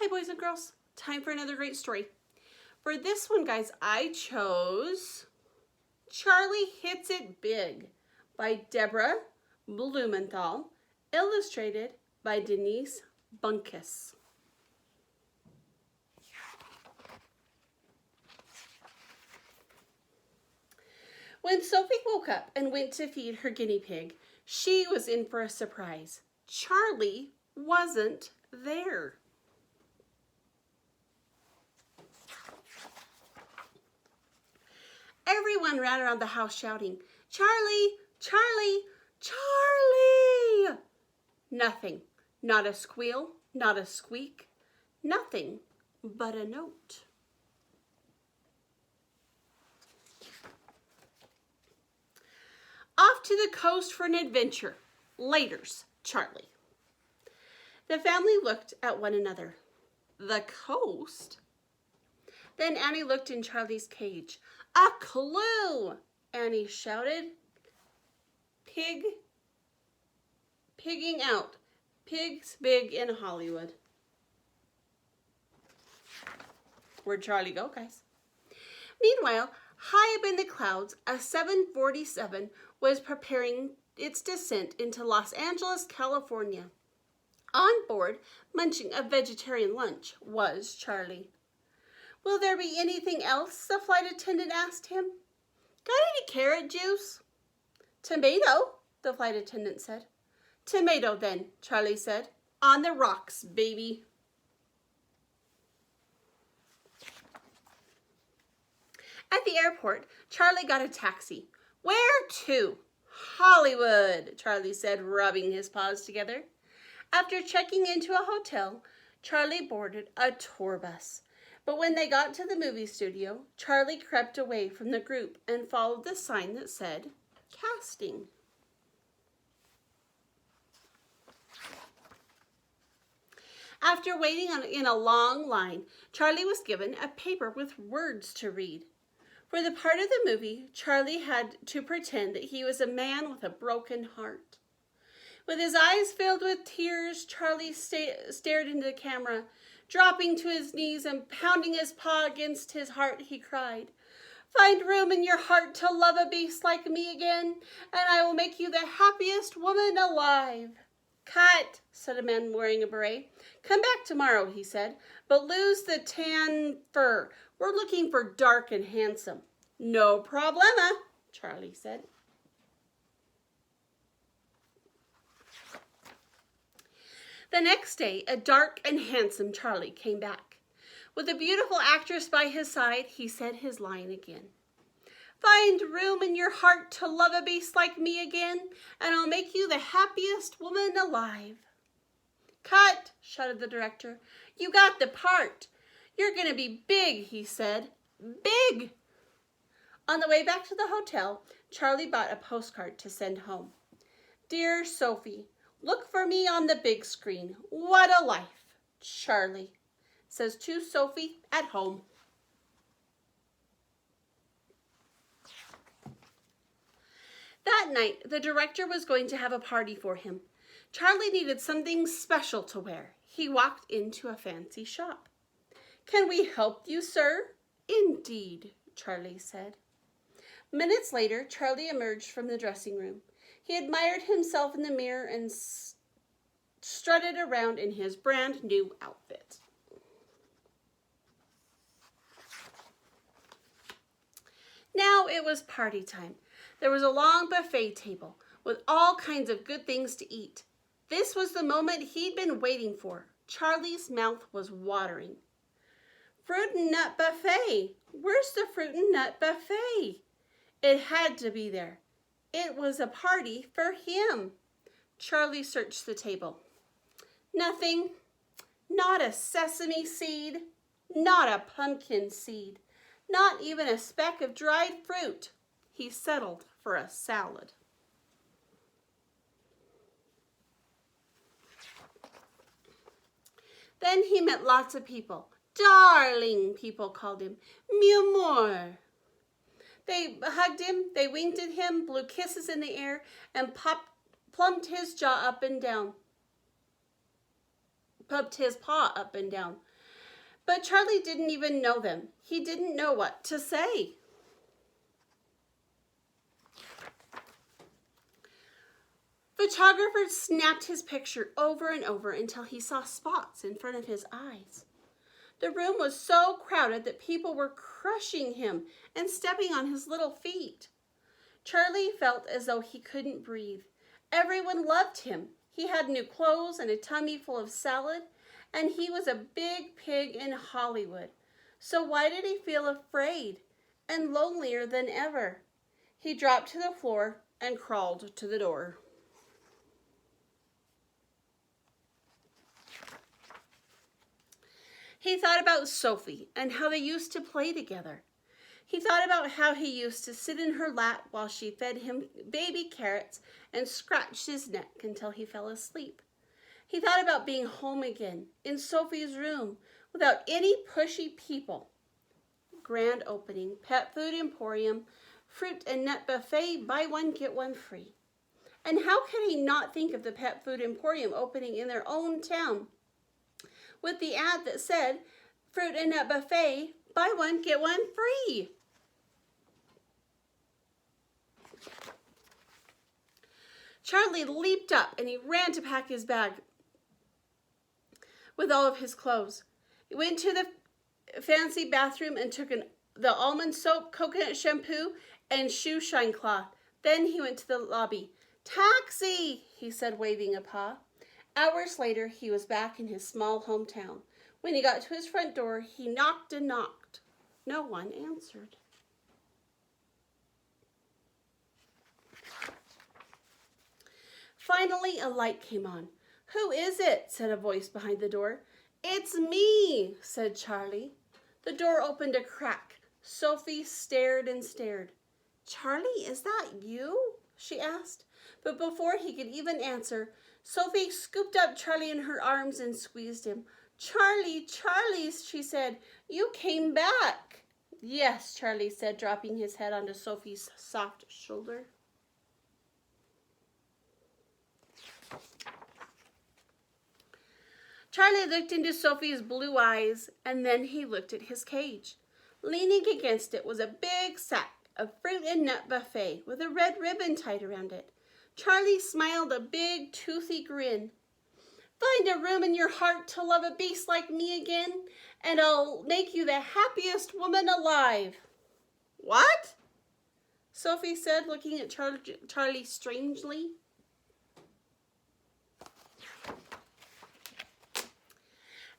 Hi boys and girls, time for another great story. For this one, guys, I chose Charlie Hits It Big by Deborah Blumenthal, illustrated by Denise Bunkus. When Sophie woke up and went to feed her guinea pig, she was in for a surprise. Charlie wasn't there. Everyone ran around the house shouting, "Charlie! Charlie! Charlie!" Nothing. Not a squeal, not a squeak, nothing but a note. Off to the coast for an adventure. Laters, Charlie. The family looked at one another. The coast? Then Annie looked in Charlie's cage. A clue! Annie shouted. Pigging out. Pigs big in Hollywood. Where'd Charlie go, guys? Meanwhile, high up in the clouds, a 747 was preparing its descent into Los Angeles, California. On board, munching a vegetarian lunch, was Charlie. "Will there be anything else?" the flight attendant asked him. "Got any carrot juice?" "Tomato," the flight attendant said. "Tomato then," Charlie said. "On the rocks, baby." At the airport, Charlie got a taxi. "Where to?" "Hollywood," Charlie said, rubbing his paws together. After checking into a hotel, Charlie boarded a tour bus. But when they got to the movie studio, Charlie crept away from the group and followed the sign that said, "Casting." After waiting in a long line, Charlie was given a paper with words to read. For the part of the movie, Charlie had to pretend that he was a man with a broken heart. With his eyes filled with tears, Charlie stared into the camera. Dropping to his knees and pounding his paw against his heart, he cried, "Find room in your heart to love a beast like me again, and I will make you the happiest woman alive." "Cut," said a man wearing a beret. "Come back tomorrow," he said, "but lose the tan fur. We're looking for dark and handsome." "No problema," Charlie said. The next day, a dark and handsome Charlie came back. With a beautiful actress by his side, he said his line again. "Find room in your heart to love a beast like me again, and I'll make you the happiest woman alive." "Cut," shouted the director. "You got the part. You're going to be big," he said. "Big." On the way back to the hotel, Charlie bought a postcard to send home. "Dear Sophie, look for me on the big screen. What a life. Charlie," says to Sophie at home. That night, the director was going to have a party for him. Charlie needed something special to wear. He walked into a fancy shop. "Can we help you, sir?" "Indeed," Charlie said. Minutes later, Charlie emerged from the dressing room. He admired himself in the mirror and strutted around in his brand new outfit. Now it was party time. There was a long buffet table with all kinds of good things to eat. This was the moment he'd been waiting for. Charlie's mouth was watering. "Fruit and nut buffet. Where's the fruit and nut buffet?" It had to be there. It was a party for him. Charlie searched the table. Nothing. Not a sesame seed. Not a pumpkin seed. Not even a speck of dried fruit. He settled for a salad. Then he met lots of people. "Darling," people called him. "Mi amor." They hugged him, they winked at him, blew kisses in the air, and plumped his jaw up and down. pumped his paw up and down. But Charlie didn't even know them. He didn't know what to say. Photographer snapped his picture over and over until he saw spots in front of his eyes. The room was so crowded that people were crushing him and stepping on his little feet. Charlie felt as though he couldn't breathe. Everyone loved him. He had new clothes and a tummy full of salad, and he was a big pig in Hollywood. So why did he feel afraid and lonelier than ever? He dropped to the floor and crawled to the door. He thought about Sophie and how they used to play together. He thought about how he used to sit in her lap while she fed him baby carrots and scratched his neck until he fell asleep. He thought about being home again, in Sophie's room, without any pushy people. Grand opening, pet food emporium, fruit and nut buffet, buy one, get one free. And how could he not think of the pet food emporium opening in their own town, with the ad that said, fruit and nut buffet, buy one, get one free. Charlie leaped up and he ran to pack his bag with all of his clothes. He went to the fancy bathroom and took the almond soap, coconut shampoo, and shoe shine cloth. Then he went to the lobby. Taxi, he said, waving a paw. Hours later, he was back in his small hometown. When he got to his front door, he knocked and knocked. No one answered. Finally, a light came on. Who is it? Said a voice behind the door. It's me, said Charlie. The door opened a crack. Sophie stared and stared. Charlie, is that you? She asked. But before he could even answer, Sophie scooped up Charlie in her arms and squeezed him. Charlie, Charlie, she said, you came back. Yes, Charlie said, dropping his head onto Sophie's soft shoulder. Charlie looked into Sophie's blue eyes, and then he looked at his cage. Leaning against it was a big sack of fruit and nut buffet with a red ribbon tied around it. Charlie smiled a big, toothy grin. Find a room in your heart to love a beast like me again, and I'll make you the happiest woman alive. What? Sophie said, looking at Charlie strangely.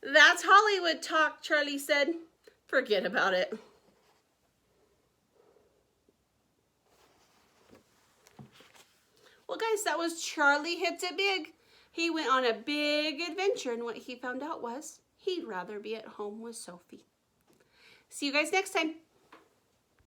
That's Hollywood talk, Charlie said. Forget about it. Well, guys, that was Charlie Hits It Big. He went on a big adventure, and what he found out was he'd rather be at home with Sophie. See you guys next time.